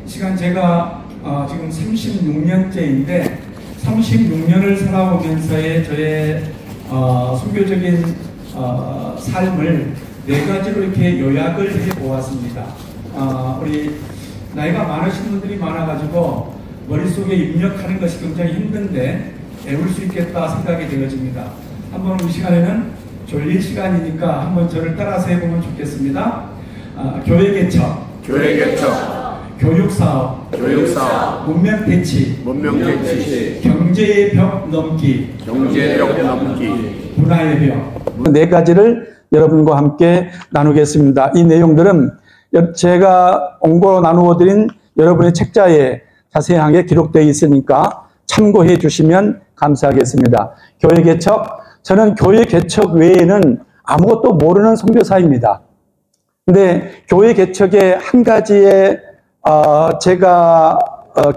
시간 제가 지금 36년째인데 36년을 살아오면서의 저의 선교적인 삶을 네 가지로 이렇게 요약을 해보았습니다. 우리 나이가 많으신 분들이 많아가지고 머릿속에 입력하는 것이 굉장히 힘든데 배울 수 있겠다 생각이 되어집니다. 한번 이 시간에는 졸릴 시간이니까 한번 저를 따라서 해보면 좋겠습니다. 교회 개척, 교육사업, 문명대치, 경제의 벽 넘기, 문화의 벽. 네 가지를 여러분과 함께 나누겠습니다. 이 내용들은 제가 원고로 나누어 드린 여러분의 책자에 자세하게 기록되어 있으니까 참고해 주시면 감사하겠습니다. 교회 개척, 저는 교회 개척 외에는 아무것도 모르는 선교사입니다. 근데 교회 개척의 한 가지의 제가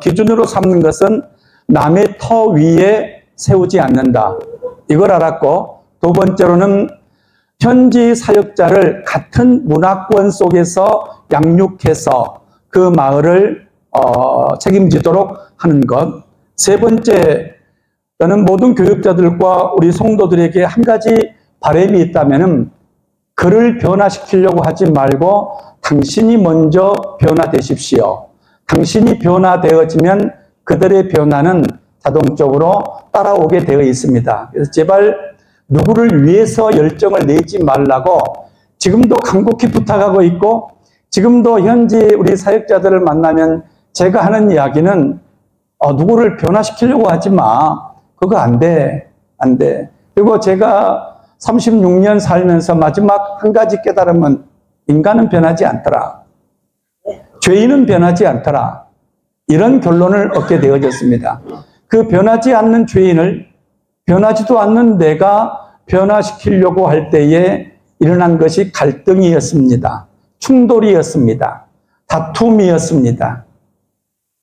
기준으로 삼는 것은 남의 터 위에 세우지 않는다. 이걸 알았고, 두 번째로는 현지 사역자를 같은 문화권 속에서 양육해서 그 마을을 책임지도록 하는 것. 세 번째, 저는 모든 교육자들과 우리 성도들에게 한 가지 바람이 있다면은 그를 변화시키려고 하지 말고 당신이 먼저 변화되십시오. 당신이 변화되어지면 그들의 변화는 자동적으로 따라오게 되어 있습니다. 그래서 제발 누구를 위해서 열정을 내지 말라고 지금도 간곡히 부탁하고 있고, 지금도 현지 우리 사역자들을 만나면 제가 하는 이야기는 누구를 변화시키려고 하지 마. 그거 안 돼. 안 돼. 그리고 제가 36년 살면서 마지막 한 가지 깨달음은 인간은 변하지 않더라. 죄인은 변하지 않더라. 이런 결론을 얻게 되어졌습니다. 그 변하지 않는 죄인을 변하지도 않는 내가 변화시키려고 할 때에 일어난 것이 갈등이었습니다. 충돌이었습니다. 다툼이었습니다.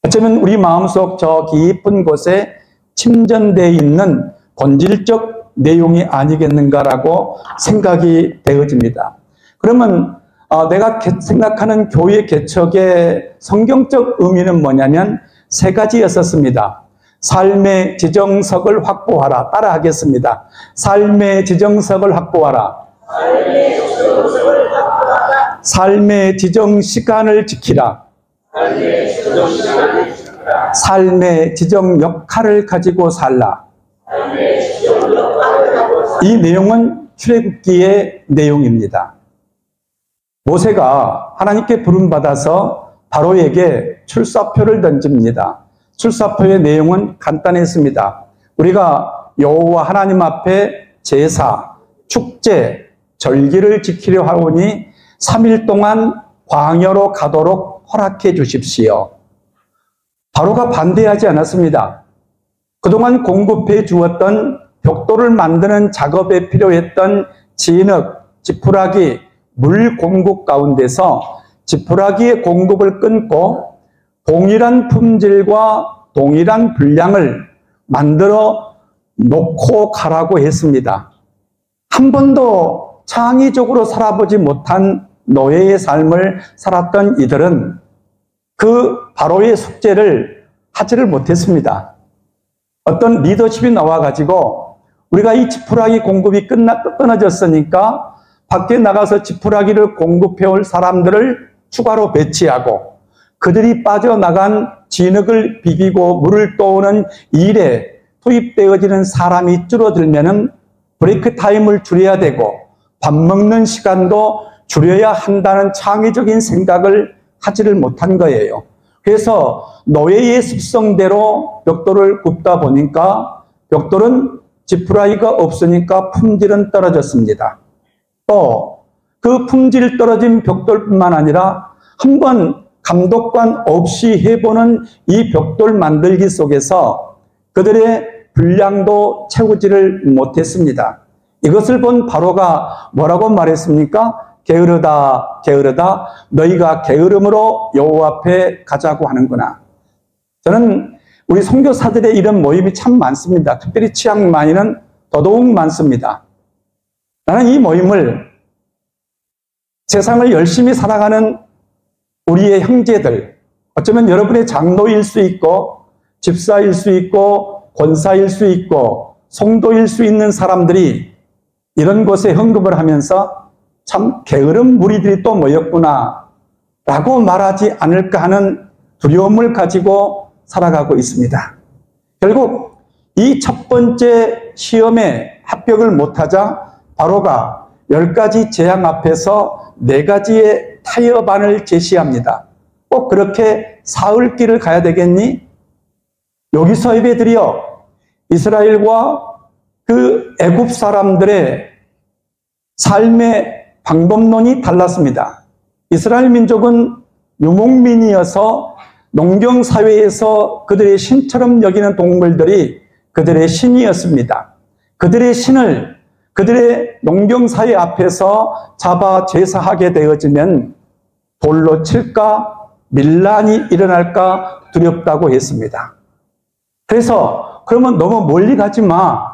어쩌면 우리 마음속 저 깊은 곳에 침전되어 있는 본질적 내용이 아니겠는가라고 생각이 되어집니다. 그러면 내가 생각하는 교회 개척의 성경적 의미는 뭐냐면 세 가지였었습니다. 삶의 지정석을 확보하라. 따라하겠습니다. 삶의 지정석을 확보하라. 삶의 지정 시간을 지키라. 삶의 지정 역할을 가지고 살라. 이 내용은 출애굽기의 내용입니다. 모세가 하나님께 부름받아서 바로에게 출사표를 던집니다. 출사표의 내용은 간단했습니다. 우리가 여호와 하나님 앞에 제사, 축제, 절기를 지키려 하오니 3일 동안 광야로 가도록 허락해 주십시오. 바로가 반대하지 않았습니다. 그동안 공급해 주었던 벽돌을 만드는 작업에 필요했던 진흙, 지푸라기, 물 공급 가운데서 지푸라기의 공급을 끊고 동일한 품질과 동일한 분량을 만들어 놓고 가라고 했습니다. 한 번도 창의적으로 살아보지 못한 노예의 삶을 살았던 이들은 그 바로의 숙제를 하지를 못했습니다. 어떤 리더십이 나와가지고 우리가 이 지푸라기 공급이 끊어졌으니까 밖에 나가서 지푸라기를 공급해올 사람들을 추가로 배치하고 그들이 빠져나간 진흙을 비비고 물을 떠오는 일에 투입되어지는 사람이 줄어들면은 브레이크 타임을 줄여야 되고 밥 먹는 시간도 줄여야 한다는 창의적인 생각을 하지를 못한 거예요. 그래서 노예의 습성대로 벽돌을 굽다 보니까 벽돌은 지푸라기가 없으니까 품질은 떨어졌습니다. 또 그 품질 떨어진 벽돌뿐만 아니라 한번 감독관 없이 해보는 이 벽돌 만들기 속에서 그들의 분량도 채우지를 못했습니다. 이것을 본 바로가 뭐라고 말했습니까? 게으르다, 게으르다. 너희가 게으름으로 여호와 앞에 가자고 하는구나. 저는 우리 선교사들의 이런 모임이 참 많습니다. 특별히 치앙마이는 더더욱 많습니다. 나는 이 모임을 세상을 열심히 살아가는 우리의 형제들, 어쩌면 여러분의 장로일 수 있고 집사일 수 있고 권사일 수 있고 성도일 수 있는 사람들이 이런 곳에 헌금을 하면서 참 게으른 무리들이 또 모였구나 라고 말하지 않을까 하는 두려움을 가지고 살아가고 있습니다. 결국 이 첫 번째 시험에 합격을 못하자 바로가 10가지 재앙 앞에서 4가지의 타협안을 제시합니다. 꼭 그렇게 사흘길을 가야 되겠니? 여기서 예배드려 이스라엘과 그 애굽 사람들의 삶의 방법론이 달랐습니다. 이스라엘 민족은 유목민이어서 농경사회에서 그들의 신처럼 여기는 동물들이 그들의 신이었습니다. 그들의 신을 그들의 농경사회 앞에서 잡아 제사하게 되어지면 돌로 칠까 밀란이 일어날까 두렵다고 했습니다. 그래서 그러면 너무 멀리 가지 마.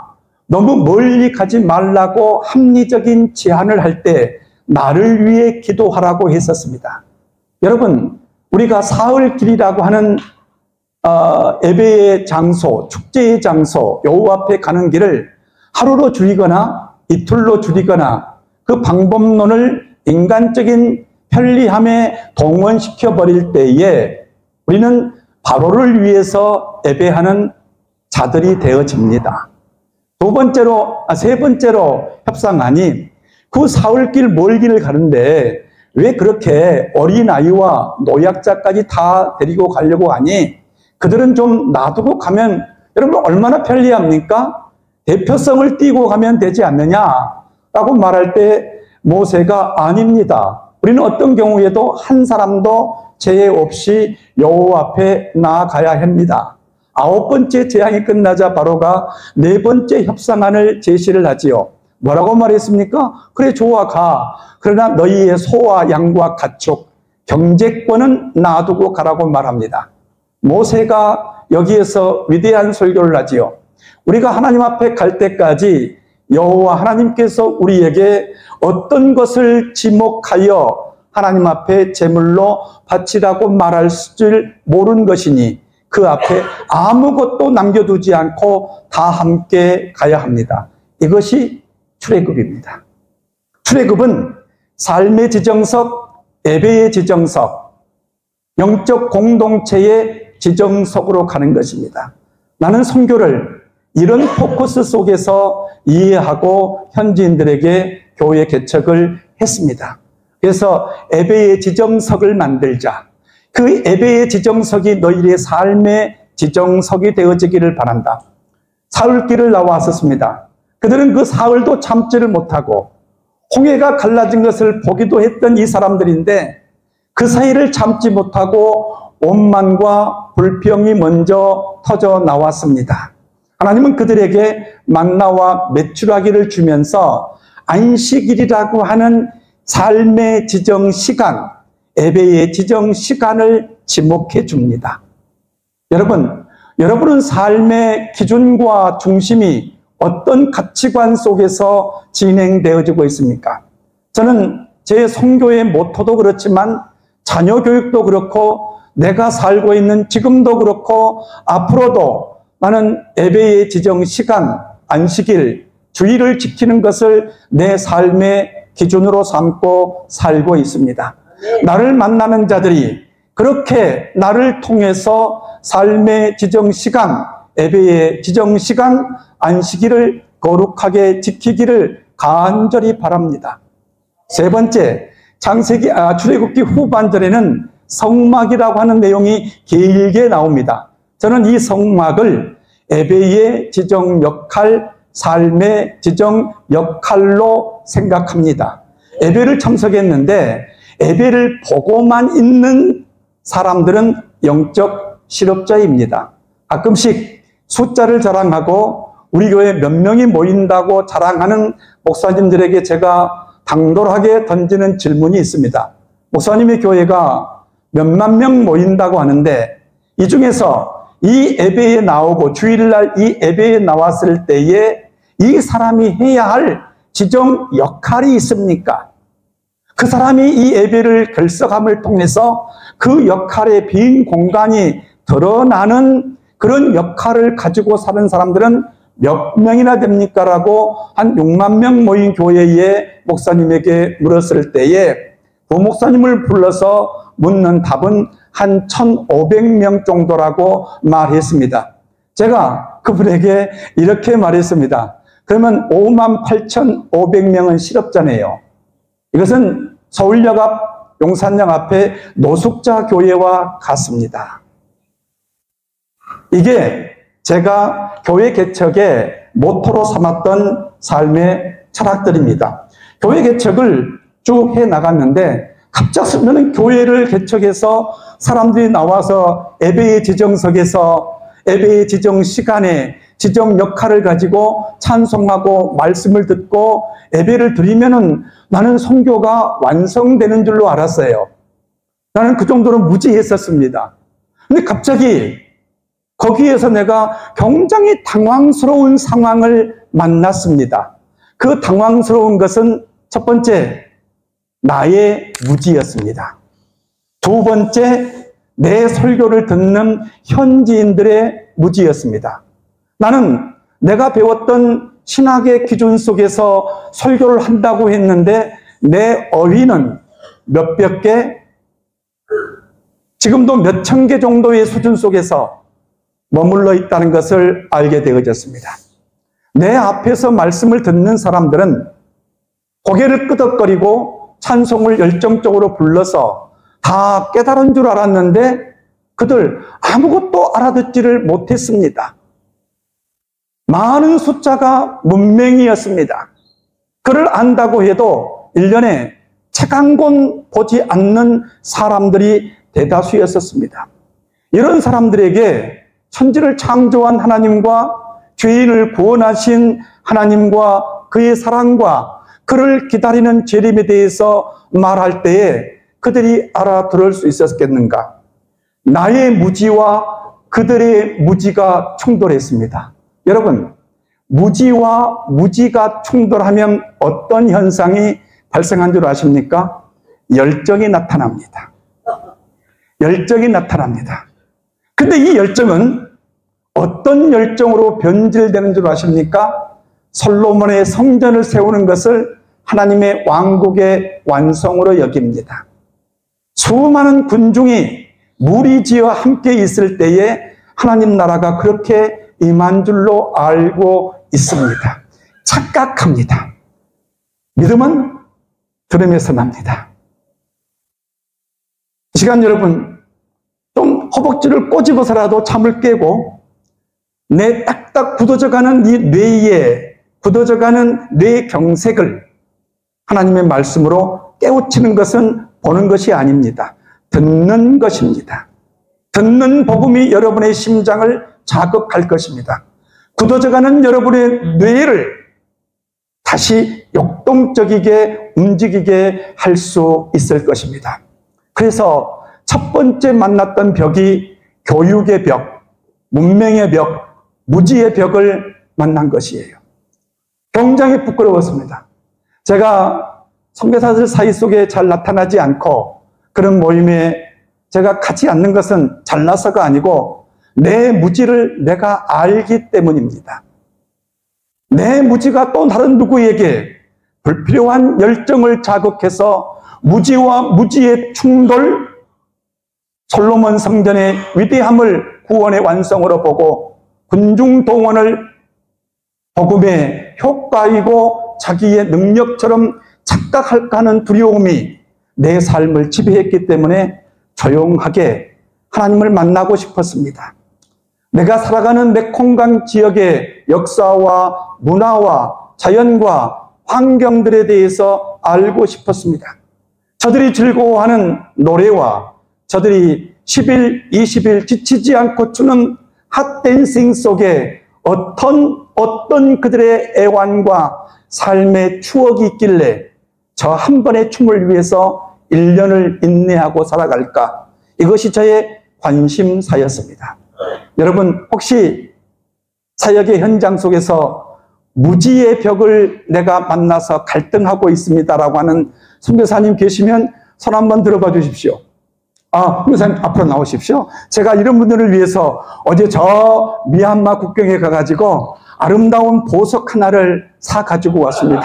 너무 멀리 가지 말라고 합리적인 제안을 할 때 나를 위해 기도하라고 했었습니다. 여러분, 우리가 사흘길이라고 하는 예배의 장소, 축제의 장소, 여호와 앞에 가는 길을 하루로 줄이거나 이틀로 줄이거나 그 방법론을 인간적인 편리함에 동원시켜 버릴 때에 우리는 바로를 위해서 예배하는 자들이 되어집니다. 세 번째로 협상안이 그 사흘길 멀기를 가는데 왜 그렇게 어린아이와 노약자까지 다 데리고 가려고 하니? 그들은 좀 놔두고 가면 여러분 얼마나 편리합니까? 대표성을 띠고 가면 되지 않느냐라고 말할 때 모세가 아닙니다. 우리는 어떤 경우에도 한 사람도 제해 없이 여호와 앞에 나아가야 합니다. 9번째 재앙이 끝나자 바로가 4번째 협상안을 제시를 하지요. 뭐라고 말했습니까? 그래 좋아 가. 그러나 너희의 소와 양과 가축, 경제권은 놔두고 가라고 말합니다. 모세가 여기에서 위대한 설교를 하지요. 우리가 하나님 앞에 갈 때까지 여호와 하나님께서 우리에게 어떤 것을 지목하여 하나님 앞에 제물로 바치라고 말할 줄 모르는 것이니 그 앞에 아무것도 남겨두지 않고 다 함께 가야 합니다. 이것이 출애굽입니다. 출애굽은 삶의 지정석, 예배의 지정석, 영적 공동체의 지정석으로 가는 것입니다. 나는 선교를 이런 포커스 속에서 이해하고 현지인들에게 교회 개척을 했습니다. 그래서 예배의 지정석을 만들자. 그 예배의 지정석이 너희의 삶의 지정석이 되어지기를 바란다. 사흘길을 나왔었습니다. 그들은 그 사흘도 참지를 못하고 홍해가 갈라진 것을 보기도 했던 이 사람들인데 그 사이를 참지 못하고 원망과 불평이 먼저 터져 나왔습니다. 하나님은 그들에게 만나와 메추라기를 주면서 안식일이라고 하는 삶의 지정 시간, 예배의 지정 시간을 지목해 줍니다. 여러분은 삶의 기준과 중심이 어떤 가치관 속에서 진행되어지고 있습니까? 저는 제 선교의 모토도 그렇지만 자녀 교육도 그렇고 내가 살고 있는 지금도 그렇고 앞으로도 나는 예배의 지정 시간, 안식일, 주일을 지키는 것을 내 삶의 기준으로 삼고 살고 있습니다. 나를 만나는 자들이 그렇게 나를 통해서 삶의 지정 시간, 예배의 지정 시간, 안식일을 거룩하게 지키기를 간절히 바랍니다. 세 번째, 출애굽기 후반절에는 성막이라고 하는 내용이 길게 나옵니다. 저는 이 성막을 예배의 지정 역할, 삶의 지정 역할로 생각합니다. 예배를 참석했는데 예배를 보고만 있는 사람들은 영적 실업자입니다. 가끔씩 숫자를 자랑하고 우리 교회에 몇 명이 모인다고 자랑하는 목사님들에게 제가 당돌하게 던지는 질문이 있습니다. 목사님의 교회가 몇만 명 모인다고 하는데 이 중에서 이 예배에 나오고 주일날 이 예배에 나왔을 때에 이 사람이 해야 할 지정 역할이 있습니까? 그 사람이 이 예배를 결석함을 통해서 그 역할의 빈 공간이 드러나는 그런 역할을 가지고 사는 사람들은 몇 명이나 됩니까? 라고 한 6만 명 모인 교회의 목사님에게 물었을 때에 부목사님을 불러서 묻는 답은 한 1,500명 정도라고 말했습니다. 제가 그분에게 이렇게 말했습니다. 그러면 58,500명은 실업자네요. 이것은 서울역 앞, 용산역 앞에 노숙자 교회와 같습니다. 이게 제가 교회 개척의 모토로 삼았던 삶의 철학들입니다. 교회 개척을 쭉 해나갔는데 갑작스레 저는 교회를 개척해서 사람들이 나와서 예배의 지정석에서 예배의 지정 시간에 지정 역할을 가지고 찬송하고 말씀을 듣고 예배를 드리면은 나는 선교가 완성되는 줄로 알았어요. 나는 그 정도로 무지했었습니다. 근데 갑자기 거기에서 내가 굉장히 당황스러운 상황을 만났습니다. 그 당황스러운 것은 첫 번째, 나의 무지였습니다. 두 번째, 내 설교를 듣는 현지인들의 무지였습니다. 나는 내가 배웠던 신학의 기준 속에서 설교를 한다고 했는데 내 어휘는 몇백 개, 지금도 몇천 개 정도의 수준 속에서 머물러 있다는 것을 알게 되어졌습니다. 내 앞에서 말씀을 듣는 사람들은 고개를 끄덕거리고 찬송을 열정적으로 불러서 다 깨달은 줄 알았는데 그들 아무것도 알아듣지를 못했습니다. 많은 숫자가 문맹이었습니다. 그를 안다고 해도 1년에 책 한 권 보지 않는 사람들이 대다수였었습니다. 이런 사람들에게 천지를 창조한 하나님과 죄인을 구원하신 하나님과 그의 사랑과 그를 기다리는 재림에 대해서 말할 때에 그들이 알아들을 수 있었겠는가? 나의 무지와 그들의 무지가 충돌했습니다. 여러분, 무지와 무지가 충돌하면 어떤 현상이 발생한 줄 아십니까? 열정이 나타납니다. 열정이 나타납니다. 근데 이 열정은 어떤 열정으로 변질되는 줄 아십니까? 솔로몬의 성전을 세우는 것을 하나님의 왕국의 완성으로 여깁니다. 수많은 군중이 무리지어 함께 있을 때에 하나님 나라가 그렇게 임한 줄로 알고 있습니다. 착각합니다. 믿음은 들음에서 납니다. 이 시간 여러분, 좀 허벅지를 꼬집어서라도 잠을 깨고 내 딱딱 굳어져가는 이 뇌에 굳어져가는 뇌 경색을 하나님의 말씀으로 깨우치는 것은 보는 것이 아닙니다. 듣는 것입니다. 듣는 복음이 여러분의 심장을 자극할 것입니다. 굳어져가는 여러분의 뇌를 다시 역동적이게 움직이게 할 수 있을 것입니다. 그래서 첫 번째 만났던 벽이 교육의 벽, 문맹의 벽, 무지의 벽을 만난 것이에요. 굉장히 부끄러웠습니다. 제가 선교사들 사이 속에 잘 나타나지 않고 그런 모임에 제가 가지 않는 것은 잘나서가 아니고 내 무지를 내가 알기 때문입니다. 내 무지가 또 다른 누구에게 불필요한 열정을 자극해서 무지와 무지의 충돌, 솔로몬 성전의 위대함을 구원의 완성으로 보고 군중 동원을 복음의 효과이고 자기의 능력처럼 착각할까 하는 두려움이 내 삶을 지배했기 때문에 조용하게 하나님을 만나고 싶었습니다. 내가 살아가는 메콩강 지역의 역사와 문화와 자연과 환경들에 대해서 알고 싶었습니다. 저들이 즐거워하는 노래와 저들이 10일, 20일 지치지 않고 추는 핫댄싱 속에 어떤 그들의 애환과 삶의 추억이 있길래 저 한 번의 춤을 위해서 1년을 인내하고 살아갈까? 이것이 저의 관심사였습니다. 여러분, 혹시 사역의 현장 속에서 무지의 벽을 내가 만나서 갈등하고 있습니다라고 하는 선교사님 계시면 손 한번 들어봐 주십시오. 선교사님 앞으로 나오십시오. 제가 이런 분들을 위해서 어제 저 미얀마 국경에 가가지고 아름다운 보석 하나를 사 가지고 왔습니다.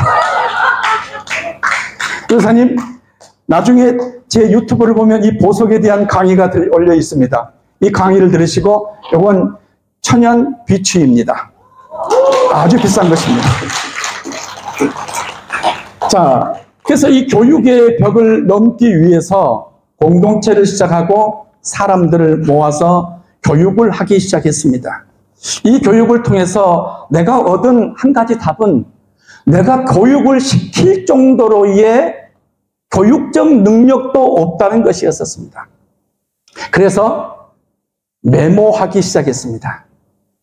선교사님, 나중에 제 유튜브를 보면 이 보석에 대한 강의가 올려 있습니다. 이 강의를 들으시고, 이건 천연 비추입니다. 아주 비싼 것입니다. 자, 그래서 이 교육의 벽을 넘기 위해서 공동체를 시작하고 사람들을 모아서 교육을 하기 시작했습니다. 이 교육을 통해서 내가 얻은 한 가지 답은 내가 교육을 시킬 정도로의 교육적 능력도 없다는 것이었습니다. 그래서 메모하기 시작했습니다.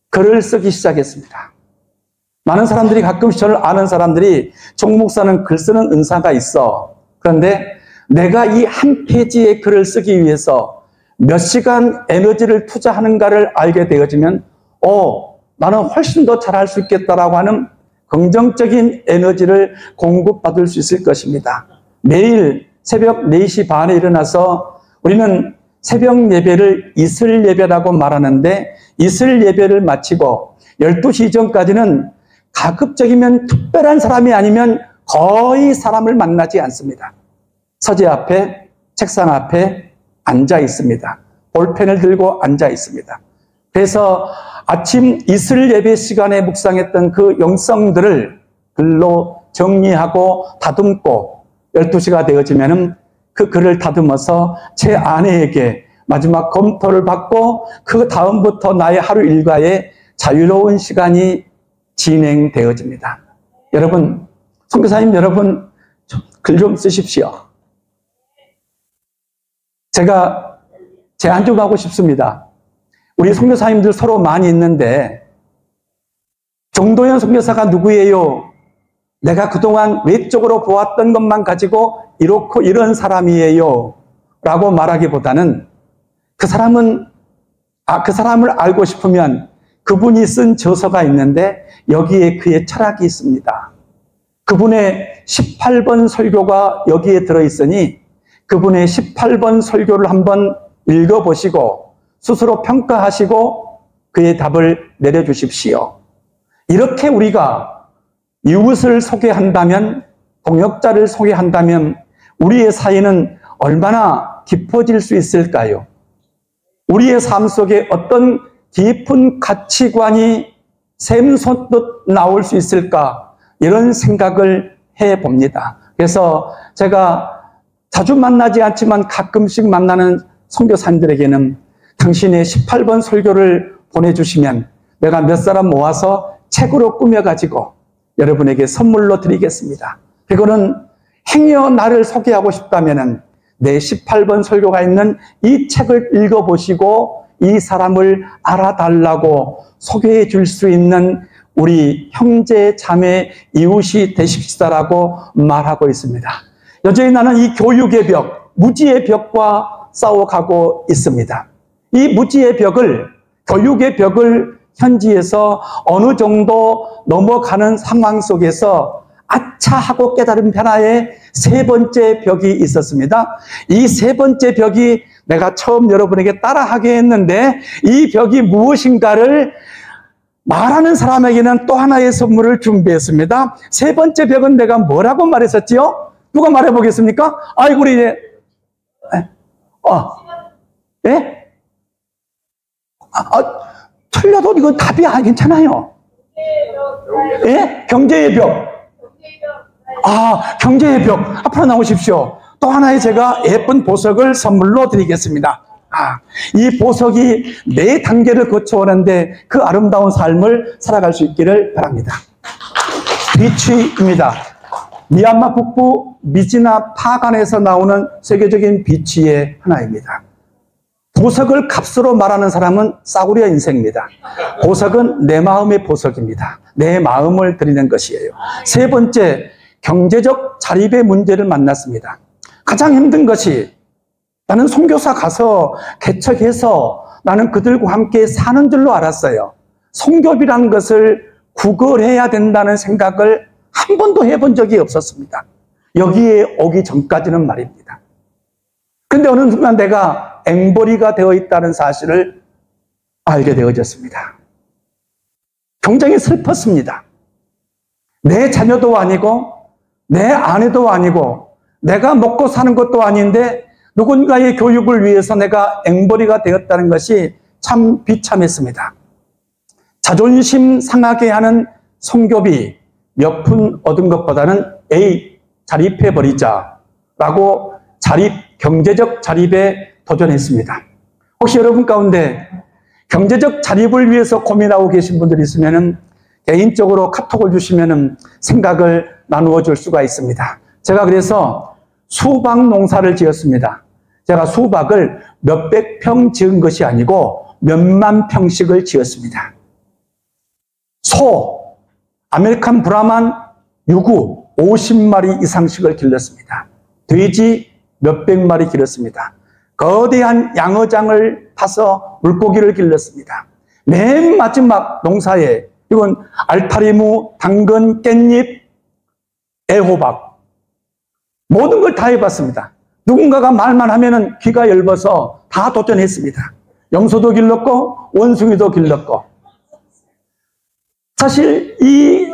글을 쓰기 시작했습니다. 많은 사람들이, 가끔씩 저를 아는 사람들이 정 목사는 글 쓰는 은사가 있어. 그런데 내가 이 한 페이지의 글을 쓰기 위해서 몇 시간 에너지를 투자하는가를 알게 되어지면 나는 훨씬 더 잘할 수 있겠다라고 하는 긍정적인 에너지를 공급받을 수 있을 것입니다. 매일 새벽 4시 반에 일어나서 우리는 새벽 예배를 이슬 예배라고 말하는데, 이슬 예배를 마치고 12시 이전까지는 가급적이면 특별한 사람이 아니면 거의 사람을 만나지 않습니다. 서재 앞에, 책상 앞에 앉아 있습니다. 볼펜을 들고 앉아 있습니다. 그래서 아침 이슬 예배 시간에 묵상했던 그 영성들을 글로 정리하고 다듬고 12시가 되어지면은 그 글을 다듬어서 제 아내에게 마지막 검토를 받고 그 다음부터 나의 하루 일과에 자유로운 시간이 진행되어집니다. 여러분, 선교사님 여러분, 글 좀 쓰십시오. 제가 제안 좀 하고 싶습니다. 우리 선교사님들 서로 많이 있는데, 정도현 선교사가 누구예요? 내가 그동안 외적으로 보았던 것만 가지고 이렇고 이런 사람이에요 라고 말하기보다는 그 사람을 알고 싶으면 그분이 쓴 저서가 있는데 여기에 그의 철학이 있습니다. 그분의 18번 설교가 여기에 들어있으니 그분의 18번 설교를 한번 읽어보시고 스스로 평가하시고 그의 답을 내려주십시오. 이렇게 우리가 이웃을 소개한다면, 동역자를 소개한다면 우리의 사이는 얼마나 깊어질 수 있을까요? 우리의 삶 속에 어떤 깊은 가치관이 샘솟듯 나올 수 있을까? 이런 생각을 해봅니다. 그래서 제가 자주 만나지 않지만 가끔씩 만나는 선교사님들에게는 당신의 18번 설교를 보내주시면 내가 몇 사람 모아서 책으로 꾸며가지고 여러분에게 선물로 드리겠습니다. 그거는 행여 나를 소개하고 싶다면 내 18번 설교가 있는 이 책을 읽어보시고 이 사람을 알아달라고 소개해 줄 수 있는 우리 형제, 자매, 이웃이 되십시다라고 말하고 있습니다. 여전히 나는 이 교육의 벽, 무지의 벽과 싸워가고 있습니다. 이 무지의 벽을, 교육의 벽을 현지에서 어느 정도 넘어가는 상황 속에서 아차 하고 깨달은 변화의 세 번째 벽이 있었습니다. 이 세 번째 벽이 내가 처음 여러분에게 따라하게 했는데 이 벽이 무엇인가를 말하는 사람에게는 또 하나의 선물을 준비했습니다. 세 번째 벽은 내가 뭐라고 말했었지요? 누가 말해보겠습니까? 아이고, 우리 이제, 예? 틀려도 이건 답이 괜찮아요. 예? 경제의 벽. 경제의 벽. 앞으로 나오십시오. 또 하나의 제가 예쁜 보석을 선물로 드리겠습니다. 이 보석이 네 단계를 거쳐오는데 그 아름다운 삶을 살아갈 수 있기를 바랍니다. 비치입니다. 미얀마 북부 미지나 파간에서 나오는 세계적인 비치의 하나입니다. 보석을 값으로 말하는 사람은 싸구려 인생입니다. 보석은 내 마음의 보석입니다. 내 마음을 드리는 것이에요. 세 번째, 경제적 자립의 문제를 만났습니다. 가장 힘든 것이 나는 선교사 가서 개척해서 나는 그들과 함께 사는 줄로 알았어요. 선교비라는 것을 구걸해야 된다는 생각을 한 번도 해본 적이 없었습니다. 여기에 오기 전까지는 말입니다. 그런데 어느 순간 내가 앵벌이가 되어 있다는 사실을 알게 되어졌습니다. 굉장히 슬펐습니다. 내 자녀도 아니고 내 아내도 아니고 내가 먹고 사는 것도 아닌데 누군가의 교육을 위해서 내가 앵벌이가 되었다는 것이 참 비참했습니다. 자존심 상하게 하는 성교비 몇 푼 얻은 것보다는 자립해버리자라고 경제적 자립에 도전했습니다. 혹시 여러분 가운데 경제적 자립을 위해서 고민하고 계신 분들이 있으면 개인적으로 카톡을 주시면 생각을 나누어 줄 수가 있습니다. 제가 그래서 수박 농사를 지었습니다. 제가 수박을 몇백 평 지은 것이 아니고 몇만 평씩을 지었습니다. 소, 아메리칸 브라만 유구 50마리 이상씩을 길렀습니다. 돼지 몇백 마리 길렀습니다. 거대한 양어장을 파서 물고기를 길렀습니다. 맨 마지막 농사에 이건 알타리무, 당근, 깻잎, 애호박 모든 걸 다 해봤습니다. 누군가가 말만 하면은 귀가 얇아서 다 도전했습니다. 염소도 길렀고 원숭이도 길렀고. 사실 이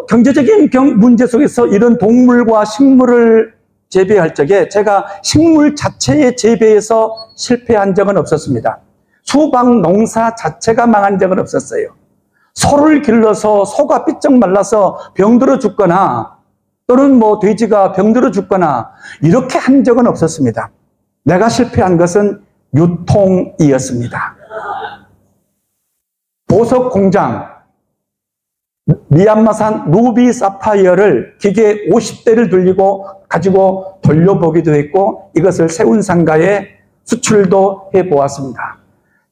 경제적인 문제 속에서 이런 동물과 식물을 재배할 적에 제가 식물 자체의 재배에서 실패한 적은 없었습니다. 수박 농사 자체가 망한 적은 없었어요. 소를 길러서 소가 삐쩍 말라서 병들어 죽거나 또는 돼지가 병들어 죽거나 이렇게 한 적은 없었습니다. 내가 실패한 것은 유통이었습니다. 보석 공장 미얀마산 루비 사파이어를 기계 50대를 가지고 돌려보기도 했고 이것을 세운상가에 수출도 해보았습니다.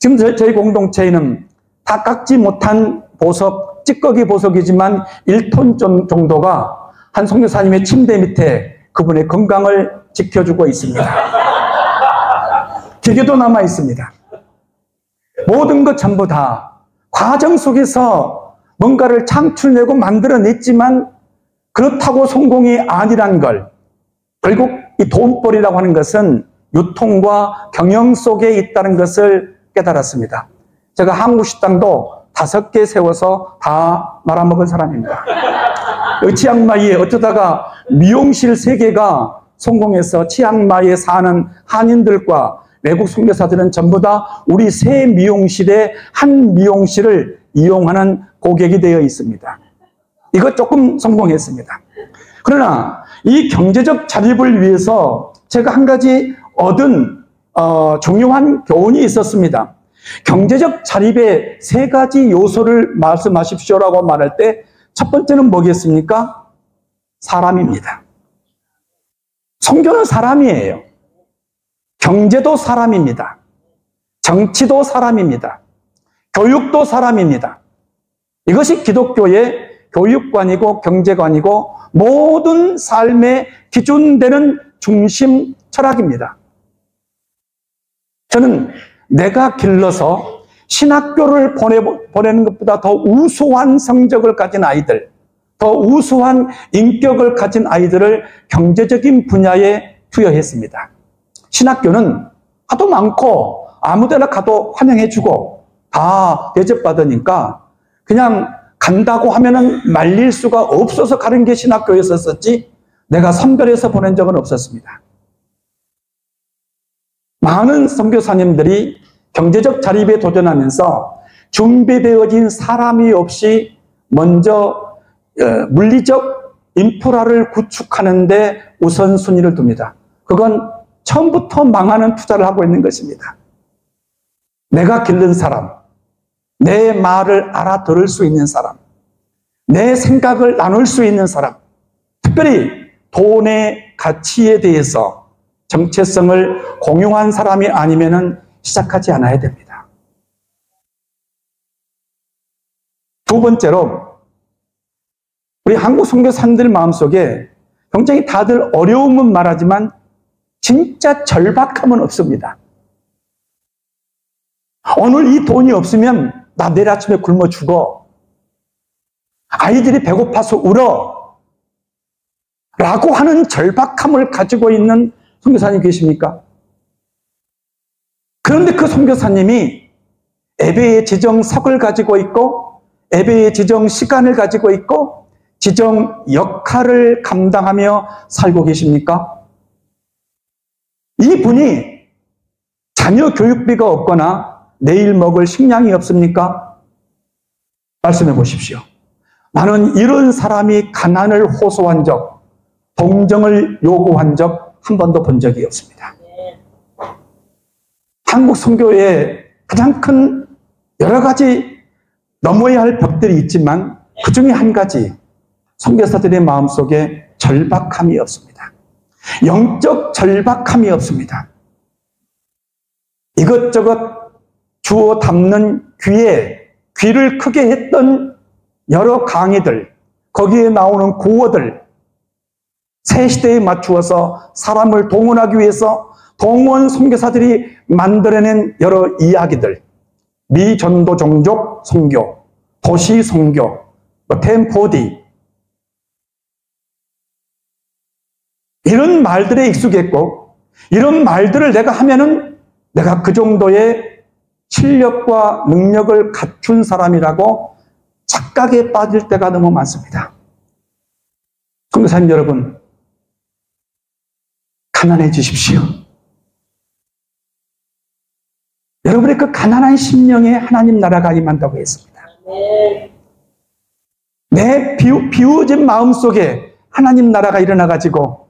지금 저희 공동체에는 다 깎지 못한 보석, 찌꺼기 보석이지만 1톤 정도가 한 선교사님의 침대 밑에 그분의 건강을 지켜주고 있습니다. 기계도 남아 있습니다. 모든 것 전부 다 과정 속에서 뭔가를 창출내고 만들어냈지만 그렇다고 성공이 아니란 걸, 결국 이 돈벌이라고 하는 것은 유통과 경영 속에 있다는 것을 깨달았습니다. 제가 한국 식당도 5개 세워서 다 말아먹은 사람입니다. 치앙마이에 어쩌다가 미용실 3개가 성공해서 치앙마이에 사는 한인들과 외국 선교사들은 전부 다 우리 새 미용실의 한 미용실을 이용하는 고객이 되어 있습니다. 이거 조금 성공했습니다. 그러나 이 경제적 자립을 위해서 제가 한 가지 얻은 중요한 교훈이 있었습니다. 경제적 자립의 3가지 요소를 말씀하십시오라고 말할 때 첫 번째는 뭐겠습니까? 사람입니다. 선교는 사람이에요. 경제도 사람입니다. 정치도 사람입니다. 교육도 사람입니다. 이것이 기독교의 교육관이고 경제관이고 모든 삶의 기준되는 중심 철학입니다. 저는 내가 길러서 신학교를 보내는 것보다 더 우수한 성적을 가진 아이들, 더 우수한 인격을 가진 아이들을 경제적인 분야에 투여했습니다. 신학교는 하도 많고 아무데나 가도 환영해주고 다 대접받으니까 그냥 간다고 하면은 말릴 수가 없어서 가는 게 신학교였었지 내가 선별해서 보낸 적은 없었습니다. 많은 선교사님들이 경제적 자립에 도전하면서 준비되어진 사람이 없이 먼저 물리적 인프라를 구축하는 데 우선순위를 둡니다. 그건 처음부터 망하는 투자를 하고 있는 것입니다. 내가 기른 사람, 내 말을 알아들을 수 있는 사람, 내 생각을 나눌 수 있는 사람, 특별히 돈의 가치에 대해서 정체성을 공유한 사람이 아니면은 시작하지 않아야 됩니다. 두 번째로 우리 한국 선교사님들 마음속에 굉장히 다들 어려움은 말하지만 진짜 절박함은 없습니다. 오늘 이 돈이 없으면 나 내일 아침에 굶어 죽어. 아이들이 배고파서 울어 라고 하는 절박함을 가지고 있는 선교사님 계십니까? 그런데 그 선교사님이 예배의 지정석을 가지고 있고 예배의 지정 시간을 가지고 있고 지정 역할을 감당하며 살고 계십니까? 이분이 자녀 교육비가 없거나 내일 먹을 식량이 없습니까? 말씀해 보십시오. 나는 이런 사람이 가난을 호소한 적, 동정을 요구한 적 한 번도 본 적이 없습니다. 한국 선교에 가장 큰 여러 가지 넘어야 할 벽들이 있지만 그 중에 한 가지, 선교사들의 마음속에 절박함이 없습니다. 영적 절박함이 없습니다. 이것저것 주워 담는 귀를 크게 했던 여러 강의들, 거기에 나오는 구호들, 새 시대에 맞추어서 사람을 동원하기 위해서 동원 선교사들이 만들어낸 여러 이야기들, 미전도 종족 선교, 도시 선교, 템포디, 이런 말들에 익숙했고, 이런 말들을 내가 하면은 내가 그 정도의 실력과 능력을 갖춘 사람이라고 착각에 빠질 때가 너무 많습니다. 선교사님 여러분, 가난해지십시오. 여러분의 그 가난한 심령에 하나님 나라가 임한다고 했습니다. 내 비워진 마음속에 하나님 나라가 일어나가지고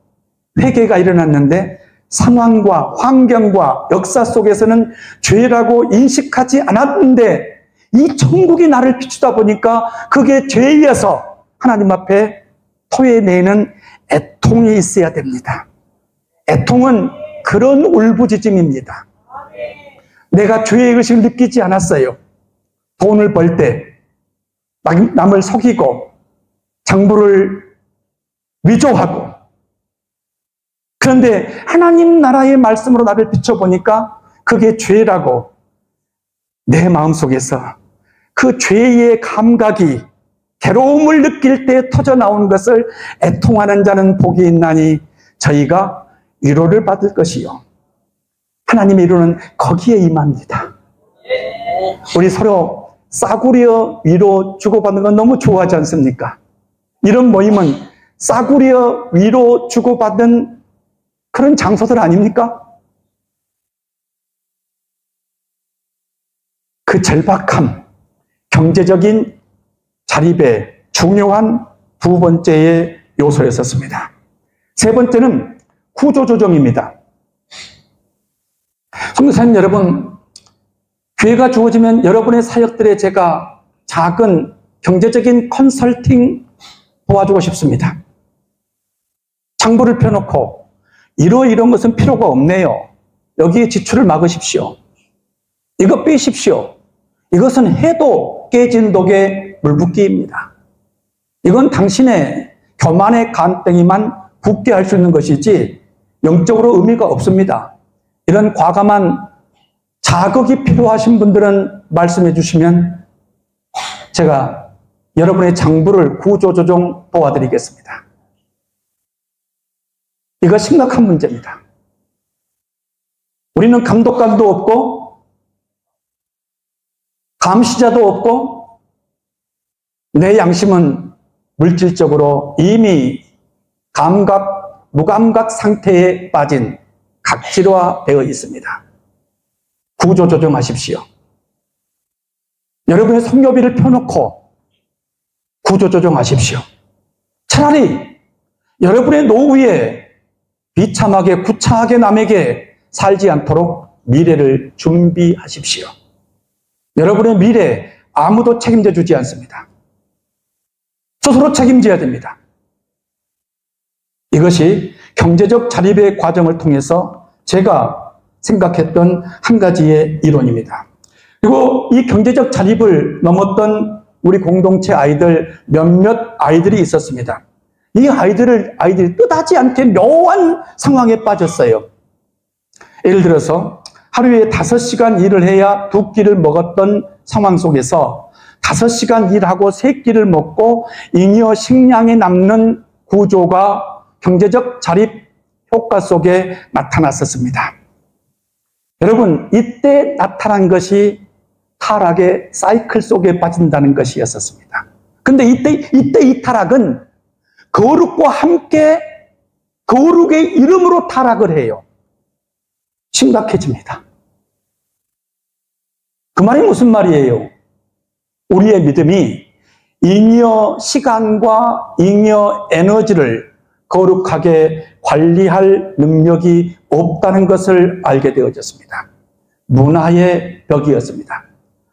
회개가 일어났는데 상황과 환경과 역사 속에서는 죄라고 인식하지 않았는데 이 천국이 나를 비추다 보니까 그게 죄이어서 하나님 앞에 토해내는 애통이 있어야 됩니다. 애통은 그런 울부짖음입니다. 내가 죄의 의식을 느끼지 않았어요. 돈을 벌 때 남을 속이고 장부를 위조하고, 그런데 하나님 나라의 말씀으로 나를 비춰보니까 그게 죄라고 내 마음속에서 그 죄의 감각이 괴로움을 느낄 때 터져나온 것을 애통하는 자는 복이 있나니 저희가 위로를 받을 것이요. 하나님의 위로는 거기에 임합니다. 우리 서로 싸구려 위로 주고받는 건 너무 좋아하지 않습니까? 이런 모임은 싸구려 위로 주고받는 그런 장소들 아닙니까? 그 절박함, 경제적인 자립의 중요한 두 번째의 요소였었습니다. 세 번째는 구조조정입니다. 선교사님 여러분, 기회가 주어지면 여러분의 사역들에 제가 작은 경제적인 컨설팅 도와주고 싶습니다. 장부를 펴놓고 이런 것은 필요가 없네요. 여기에 지출을 막으십시오. 이거 빼십시오. 이것은 해도 깨진 독에 물붓기입니다. 이건 당신의 교만의 간땡이만 붓게 할 수 있는 것이지 영적으로 의미가 없습니다. 이런 과감한 자극이 필요하신 분들은 말씀해 주시면 제가 여러분의 장부를 구조조정 도와드리겠습니다. 이거 심각한 문제입니다. 우리는 감독관도 없고 감시자도 없고 내 양심은 물질적으로 이미 무감각 상태에 빠진 각질화되어 있습니다. 구조조정하십시오. 여러분의 성교비를 펴놓고 구조조정하십시오. 차라리 여러분의 노후에 비참하게 구차하게 남에게 살지 않도록 미래를 준비하십시오. 여러분의 미래 아무도 책임져 주지 않습니다. 스스로 책임져야 됩니다. 이것이 경제적 자립의 과정을 통해서 제가 생각했던 한 가지의 이론입니다. 그리고 이 경제적 자립을 넘었던 우리 공동체 아이들 몇몇 아이들이 있었습니다. 이 아이들이 뜻하지 않게 묘한 상황에 빠졌어요. 예를 들어서 하루에 5시간 일을 해야 2끼를 먹었던 상황 속에서 5시간 일하고 3끼를 먹고 잉여 식량이 남는 구조가 경제적 자립 효과 속에 나타났었습니다. 여러분, 이때 나타난 것이 타락의 사이클 속에 빠진다는 것이었습니다. 근데 이때 이 타락은 거룩과 함께 거룩의 이름으로 타락을 해요. 심각해집니다. 그 말이 무슨 말이에요? 우리의 믿음이 잉여 시간과 잉여 에너지를 거룩하게 관리할 능력이 없다는 것을 알게 되어졌습니다. 문화의 벽이었습니다.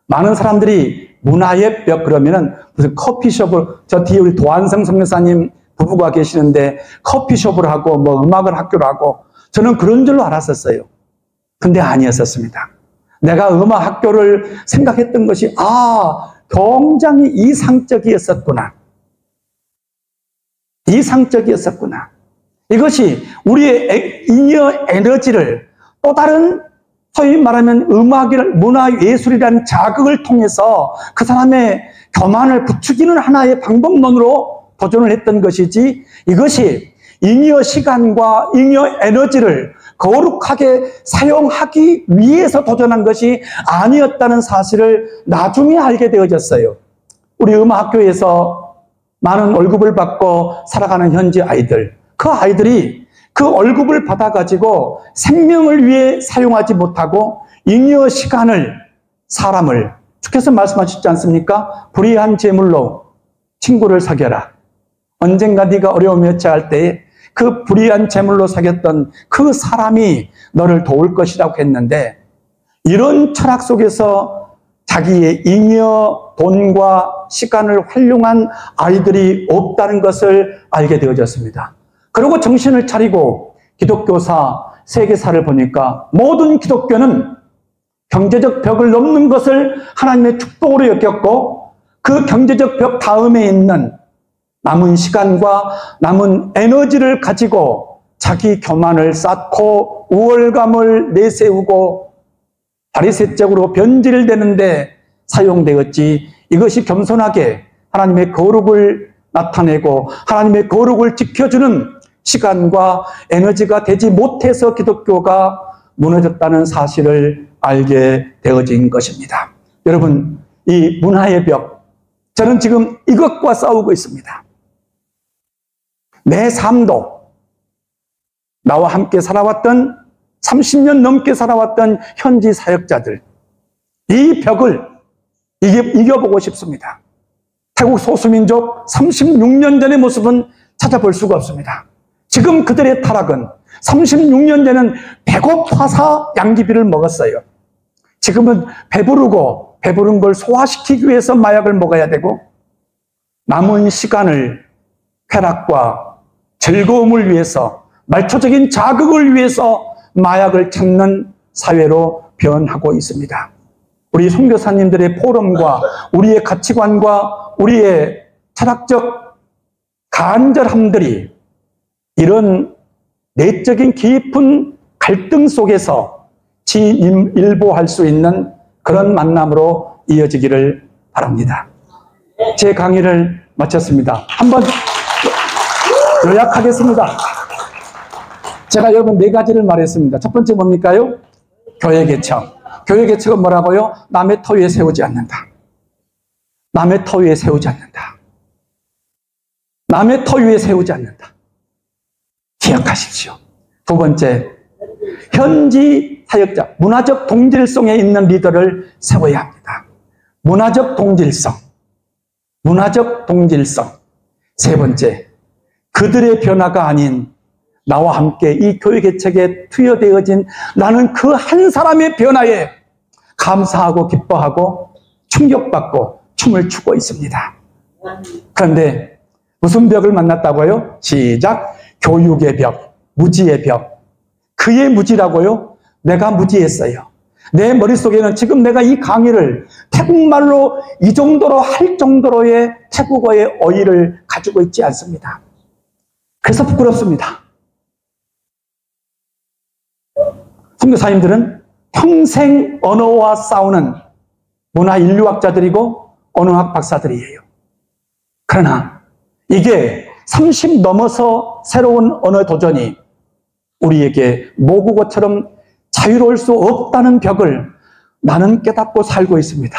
많은 사람들이 문화의 벽 그러면은 무슨 커피숍을, 저 뒤에 우리 도한성 선교사님 부부가 계시는데 커피숍을 하고 뭐 음악을 학교를 하고 저는 그런 줄로 알았었어요. 근데 아니었었습니다. 내가 음악 학교를 생각했던 것이 굉장히 이상적이었었구나. 이상적이었었구나. 이것이 우리의 잉여 에너지를 또 다른 소위 말하면 음악이란 문화예술이라는 자극을 통해서 그 사람의 교만을 부추기는 하나의 방법론으로 도전을 했던 것이지, 이것이 잉여 시간과 잉여 에너지를 거룩하게 사용하기 위해서 도전한 것이 아니었다는 사실을 나중에 알게 되어졌어요. 우리 음악학교에서 많은 월급을 받고 살아가는 현지 아이들, 그 아이들이 그 월급을 받아가지고 생명을 위해 사용하지 못하고 잉여 시간을, 사람을, 주께서 말씀하셨지 않습니까? 불의한 재물로 친구를 사귀어라. 언젠가 네가 어려움에 처할 때에 그 불의한 재물로 사귀었던 그 사람이 너를 도울 것이라고 했는데, 이런 철학 속에서 자기의 잉여 돈과 시간을 활용한 아이들이 없다는 것을 알게 되어졌습니다. 그리고 정신을 차리고 기독교사, 세계사를 보니까 모든 기독교는 경제적 벽을 넘는 것을 하나님의 축복으로 여겼고, 그 경제적 벽 다음에 있는 남은 시간과 남은 에너지를 가지고 자기 교만을 쌓고 우월감을 내세우고 바리새적으로 변질되는데 사용되었지, 이것이 겸손하게 하나님의 거룩을 나타내고 하나님의 거룩을 지켜주는 시간과 에너지가 되지 못해서 기독교가 무너졌다는 사실을 알게 되어진 것입니다. 여러분, 이 문화의 벽, 저는 지금 이것과 싸우고 있습니다. 내 삶도 나와 함께 살아왔던 30년 넘게 살아왔던 현지 사역자들, 이 벽을 이겨보고 싶습니다. 태국 소수민족 36년 전의 모습은 찾아볼 수가 없습니다. 지금 그들의 타락은 36년 전에는 배고파서 양귀비를 먹었어요. 지금은 배부르고 배부른 걸 소화시키기 위해서 마약을 먹어야 되고, 남은 시간을 쾌락과 즐거움을 위해서, 말초적인 자극을 위해서 마약을 찾는 사회로 변하고 있습니다. 우리 선교사님들의 포럼과 우리의 가치관과 우리의 철학적 간절함들이 이런 내적인 깊은 갈등 속에서 진일보할 수 있는 그런 만남으로 이어지기를 바랍니다. 제 강의를 마쳤습니다. 한번 요약하겠습니다. 제가 여러분 4가지를 말했습니다. 첫 번째 뭡니까요? 교회 개척. 교회 개척은 뭐라고요? 남의 터 위에 세우지 않는다. 남의 터 위에 세우지 않는다. 남의 터 위에 세우지 않는다. 기억하십시오. 두 번째, 현지 사역자, 문화적 동질성에 있는 리더를 세워야 합니다. 문화적 동질성. 문화적 동질성. 세 번째, 그들의 변화가 아닌 나와 함께 이 교회 개척에 투여되어진 나는 그 한 사람의 변화에 감사하고 기뻐하고 충격받고 춤을 추고 있습니다. 그런데 무슨 벽을 만났다고요? 시작. 교육의 벽, 무지의 벽. 그의 무지라고요? 내가 무지했어요. 내 머릿속에는 지금 내가 이 강의를 태국말로 이 정도로 할 정도로의 태국어의 어휘를 가지고 있지 않습니다. 그래서 부끄럽습니다. 선교사님들은 평생 언어와 싸우는 문화 인류학자들이고 언어학 박사들이에요. 그러나 이게 30 넘어서 새로운 언어 도전이 우리에게 모국어처럼 자유로울 수 없다는 벽을 나는 깨닫고 살고 있습니다.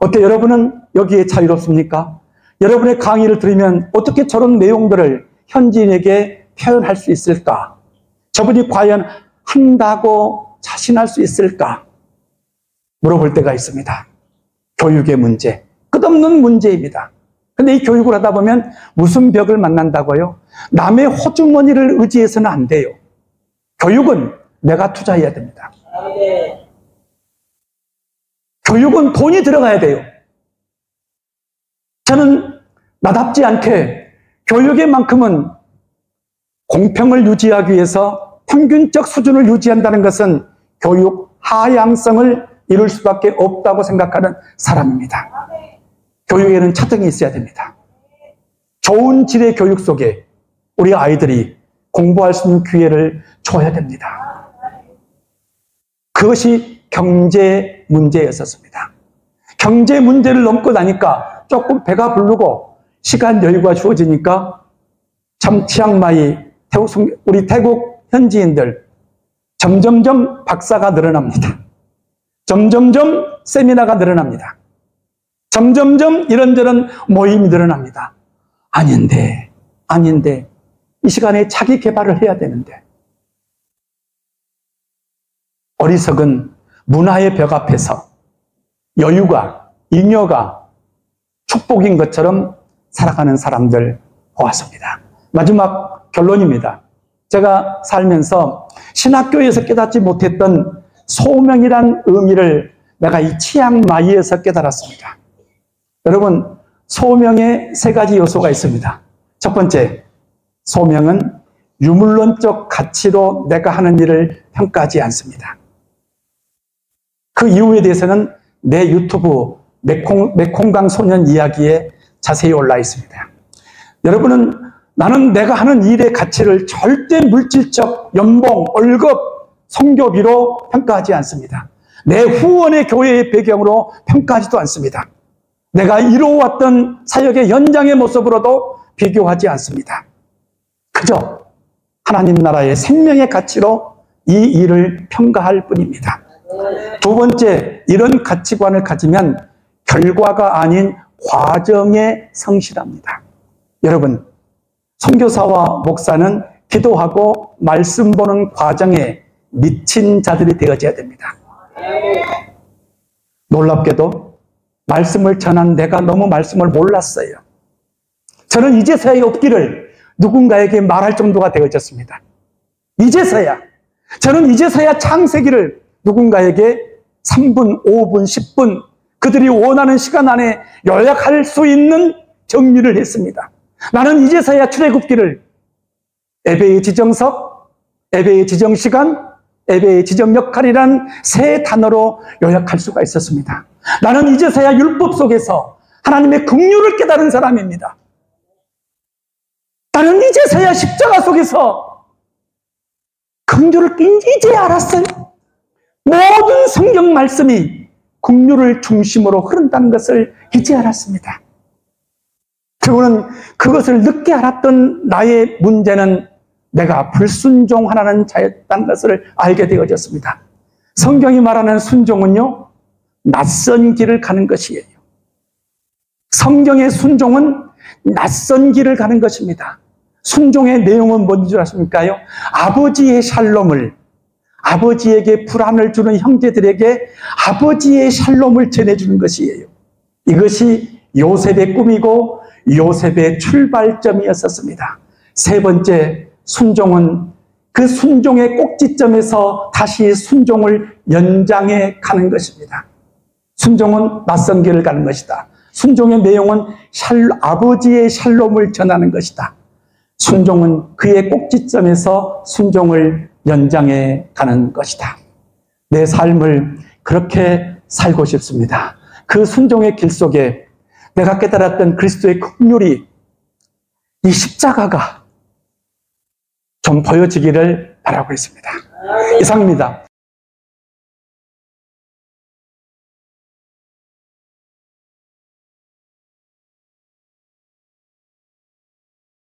어때, 여러분은 여기에 자유롭습니까? 여러분의 강의를 들으면 어떻게 저런 내용들을 현지인에게 표현할 수 있을까? 저분이 과연 한다고 자신할 수 있을까? 물어볼 때가 있습니다. 교육의 문제, 끝없는 문제입니다. 근데 이 교육을 하다 보면 무슨 벽을 만난다고요? 남의 호주머니를 의지해서는 안 돼요. 교육은 내가 투자해야 됩니다. 교육은 돈이 들어가야 돼요. 저는 나답지 않게 교육의 만큼은 공평을 유지하기 위해서 평균적 수준을 유지한다는 것은 교육 하향성을 이룰 수밖에 없다고 생각하는 사람입니다. 교육에는 차등이 있어야 됩니다. 좋은 질의 교육 속에 우리 아이들이 공부할 수 있는 기회를 줘야 됩니다. 그것이 경제 문제였었습니다. 경제 문제를 넘고 나니까 조금 배가 부르고 시간 여유가 주어지니까 참 치앙마이, 우리 태국 현지인들 점점점 박사가 늘어납니다. 점점점 세미나가 늘어납니다. 점점점 이런저런 모임이 늘어납니다. 아닌데 이 시간에 자기 개발을 해야 되는데 어리석은 문화의 벽 앞에서 여유가, 잉여가 축복인 것처럼 살아가는 사람들 보았습니다. 마지막 결론입니다. 제가 살면서 신학교에서 깨닫지 못했던 소명이란 의미를 내가 이 치앙마이에서 깨달았습니다. 여러분, 소명에 3가지 요소가 있습니다. 첫 번째, 소명은 유물론적 가치로 내가 하는 일을 평가하지 않습니다. 그 이유에 대해서는 내 유튜브 메콩강 소년 이야기에 자세히 올라 있습니다. 여러분은 나는 내가 하는 일의 가치를 절대 물질적 연봉, 월급, 성교비로 평가하지 않습니다. 내 후원의 교회의 배경으로 평가하지도 않습니다. 내가 이루어왔던 사역의 연장의 모습으로도 비교하지 않습니다. 그저 하나님 나라의 생명의 가치로 이 일을 평가할 뿐입니다. 두 번째, 이런 가치관을 가지면 결과가 아닌 과정에 성실합니다. 여러분, 선교사와 목사는 기도하고 말씀 보는 과정에 미친 자들이 되어져야 됩니다. 놀랍게도 말씀을 전한 내가 너무 말씀을 몰랐어요. 저는 이제서야 없기를 누군가에게 말할 정도가 되어졌습니다. 이제서야. 저는 이제서야 창세기를 누군가에게 3분, 5분, 10분 그들이 원하는 시간 안에 요약할 수 있는 정리를 했습니다. 나는 이제서야 출애굽기를 예배의 지정석, 예배의 지정시간, 예배의 지정 역할이란 3 단어로 요약할 수가 있었습니다. 나는 이제서야 율법 속에서 하나님의 긍휼을 깨달은 사람입니다. 나는 이제서야 십자가 속에서 긍휼을 이제 알았어요. 모든 성경 말씀이 긍휼을 중심으로 흐른다는 것을 이제 알았습니다. 그거는 그것을 늦게 알았던 나의 문제는 내가 불순종하라는 자였다는 것을 알게 되어졌습니다. 성경이 말하는 순종은요, 낯선 길을 가는 것이에요. 성경의 순종은 낯선 길을 가는 것입니다. 순종의 내용은 뭔지 줄 아십니까요? 아버지의 샬롬을, 아버지에게 불안을 주는 형제들에게 아버지의 샬롬을 전해주는 것이에요. 이것이 요셉의 꿈이고 요셉의 출발점이었었습니다. 3 번째, 순종은 그 순종의 꼭지점에서 다시 순종을 연장해 가는 것입니다. 순종은 낯선 길을 가는 것이다. 순종의 내용은 아버지의 샬롬을 전하는 것이다. 순종은 그의 꼭지점에서 순종을 연장해 가는 것이다. 내 삶을 그렇게 살고 싶습니다. 그 순종의 길 속에 내가 깨달았던 그리스도의 긍휼이, 이 십자가가 좀 보여지기를 바라고 있습니다. 이상입니다.